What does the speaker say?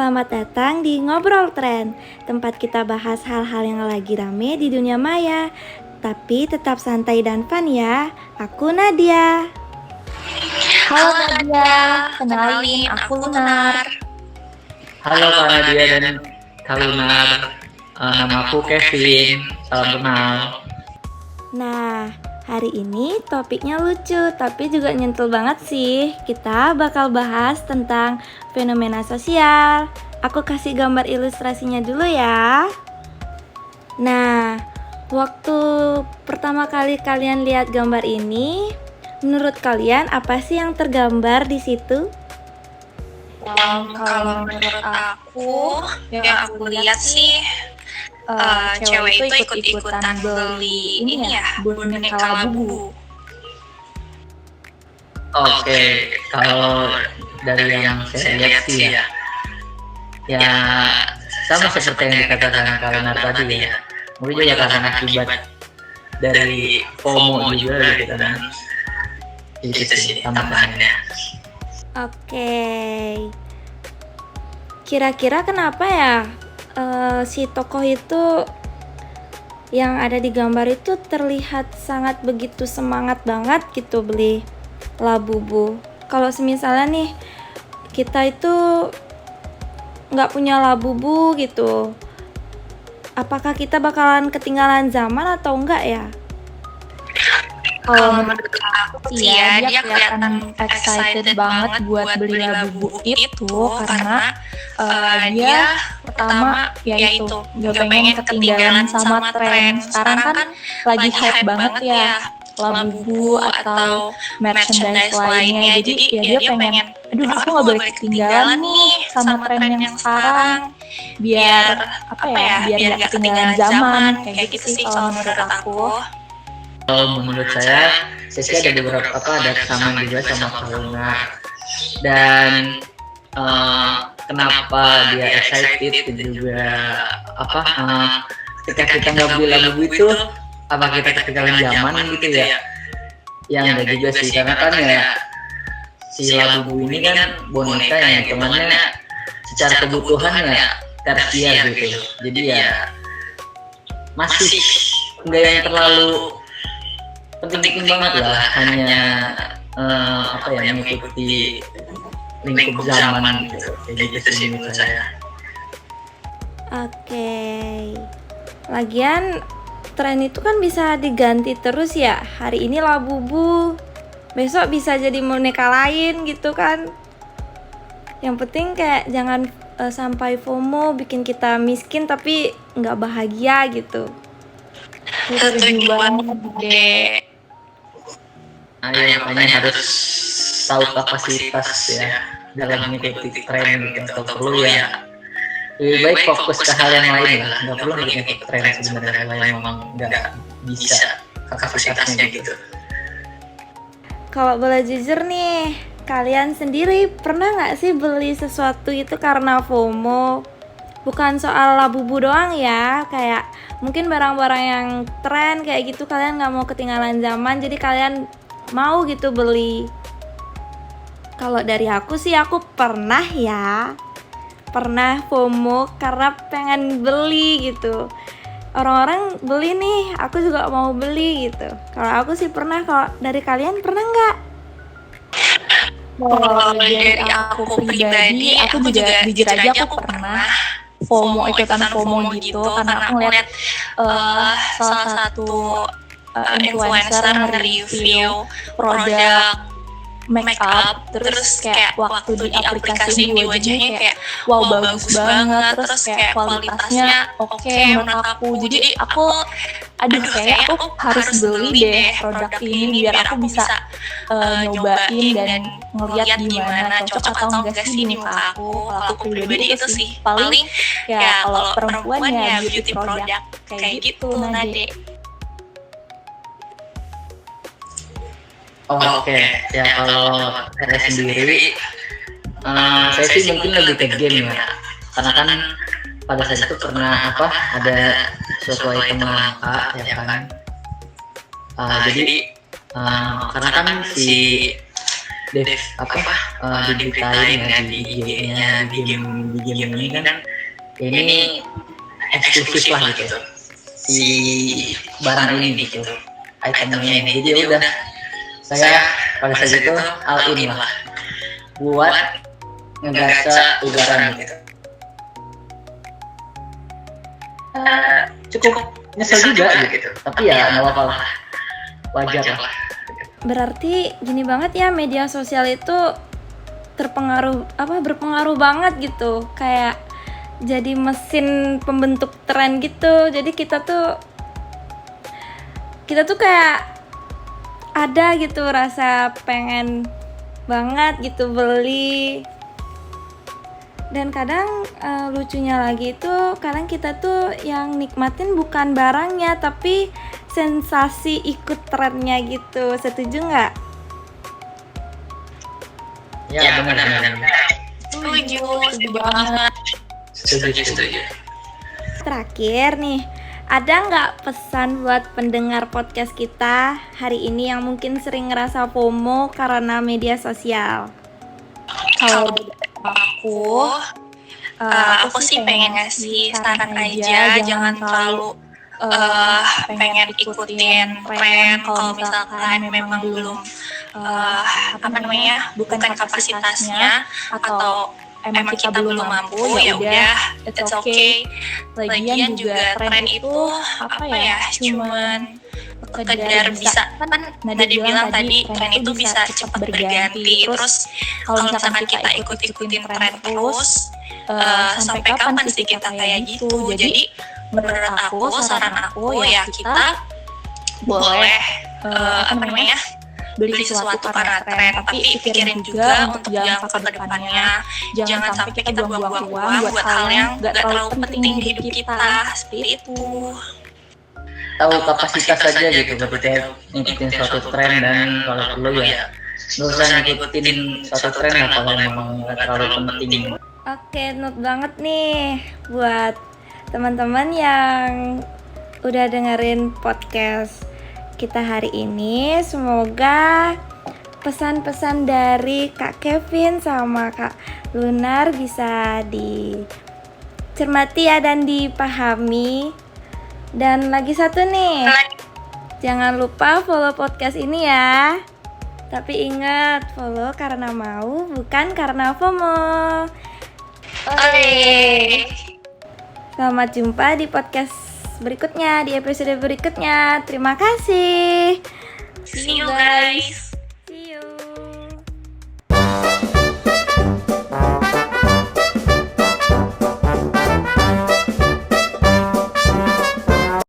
Selamat datang di Ngobrol Tren, tempat kita bahas hal-hal yang lagi rame di dunia maya. Tapi tetap santai dan fun ya. Aku Nadia. Halo Nadia, kenalin aku Lunar. Halo Kak Nadia dan Kak Lunar. Nama aku Kevin. Salam kenal. Nah, hari ini topiknya lucu tapi juga nyentuh banget sih. Kita bakal bahas tentang fenomena sosial. Aku kasih gambar ilustrasinya dulu ya. Nah, waktu pertama kali kalian lihat gambar ini, menurut kalian apa sih yang tergambar di situ? Kalau menurut aku, yang aku lihat sih cewek itu ikut-ikutan beli ini ya, boneka labu. Oke, kalau dari yang saya lihat sih ya sama seperti yang dikatakan Kak Lunar tadi ya. Mungkin juga karena akibat dari FOMO juga gitu kan. Itu sih tambahannya. Oke. Kira-kira kenapa ya si tokoh itu yang ada di gambar itu terlihat sangat begitu semangat banget gitu beli Labubu. Kalau semisalnya nih kita itu nggak punya Labubu gitu, apakah kita bakalan ketinggalan zaman atau enggak ya? Kalau menurut aku sih ya, dia kelihatan excited banget buat beli labu itu karena dia pertama yaitu gak pengen ketinggalan sama tren. Sekarang kan lagi hype banget ya labu atau merchandise lainnya. Jadi ya dia pengen, aduh aku gak boleh ketinggalan nih sama tren yang sekarang. Biar biar gak ketinggalan zaman. Kayak gitu sih kalau menurut aku. Kalau menurut saya sih ada beberapa ada kesamaan juga sama Kak Lunar. Dan kenapa dia excited juga ketika kita nggak beli lagu itu apa kita ketinggalan zaman gitu ya? Yang enggak juga sih, karena kan ya si labu ini kan boneka yang hitungannya secara kebutuhan ya tersier gitu. Jadi ya masih enggak yang terlalu penting banget lah, hanya mengikuti lingkup zaman gitu. Kayak gitu sih menurut saya. Oke. Lagian tren itu kan bisa diganti terus ya. Hari ini Labubu, besok bisa jadi boneka lain gitu kan. Yang penting kayak jangan sampai FOMO bikin kita miskin tapi nggak bahagia gitu. Setuju banget deh. Makanya harus tahu kapasitas ya dalam mengikuti tren gitu. Atau perlu ya lebih baik fokus ke hal yang lain lah. Nggak perlu ngikutin tren sebenarnya kalau memang nggak bisa kapasitasnya gitu. Kalau boleh jujur nih, kalian sendiri pernah nggak sih beli sesuatu itu karena FOMO? Bukan soal Labubu doang ya, kayak mungkin barang-barang yang tren kayak gitu kalian nggak mau ketinggalan zaman, jadi kalian mau gitu beli. Kalau dari aku sih aku pernah FOMO karena pengen beli gitu. Orang-orang beli nih, aku juga mau beli gitu. Kalau aku sih pernah. Kalau dari kalian pernah nggak? Kalau dari aku pribadi, aku juga jujur aja aku pernah ikutan FOMO gitu karena aku ngeliat salah satu influencer nge-review produk make up, terus kayak waktu di aplikasi di wajahnya kayak wow bagus banget, terus kayak kualitasnya oke menurut aku. Jadi aku kayak aku harus beli deh produk ini biar aku bisa nyobain dan ngeliat gimana cocok atau enggak sih di muka aku. Kalau aku pribadi itu sih paling ya kalau perempuan ya beauty product kayak gitu Nade. Oke, ya kalau saya sendiri, saya sih mungkin lebih ke game ya, karena kan pada saat itu pernah ada suatu item langka ya kan, jadi karena kan si diberitain ya di IG-nya, di game ini kan ini eksklusif lah gitu si barang ini gitu, itemnya ini. Jadi udah saya pada saat itu all in lah buat ngegacha ugaran gitu. Cukup nyesel juga gitu, tapi ya nggak apa-apa lah, wajar lah. Berarti gini banget ya, media sosial itu berpengaruh banget gitu, kayak jadi mesin pembentuk tren gitu. Jadi kita tuh kayak ada gitu rasa pengen banget gitu beli. Dan kadang lucunya lagi itu kadang kita tuh yang nikmatin bukan barangnya tapi sensasi ikut trennya gitu. Setuju nggak? Ya benar. Setuju banget. Setuju. Terakhir nih, ada nggak pesan buat pendengar podcast kita hari ini yang mungkin sering ngerasa FOMO karena media sosial? Kalau aku sih pengen ngasih saran aja, jangan terlalu pengen ikutin tren kalau misalkan memang belum bukan kapasitasnya atau emang kita belum mampu, ya udah, it's okay. Lagian juga tren itu cuman sekedar bisa, kan Nadi bilang tadi tren itu bisa cepat berganti. Terus kalau misalkan kita ikutin tren terus, sampai kapan sih kita kayak gitu? Jadi menurut aku, saran aku ya kita boleh beli sesuatu karena tren, tapi pikirin juga untuk jangka ke depannya. Jangan sampai kita buang-buang uang buat hal yang gak terlalu penting di hidup kita. Seperti itu. Tahu kapasitas aja gitu ketika ngikutin suatu tren, dan kalau perlu ya nggak usah ngikutin suatu tren lah kalau memang nggak terlalu penting. Oke, note banget nih buat teman-teman yang udah dengerin podcast kita hari ini. Semoga pesan-pesan dari Kak Kevin sama Kak Lunar bisa dicermati ya dan dipahami. Dan lagi satu nih, jangan lupa follow podcast ini ya. Tapi ingat, follow karena mau, bukan karena FOMO. Selamat jumpa di podcast berikutnya, di episode berikutnya. Terima kasih. See you guys.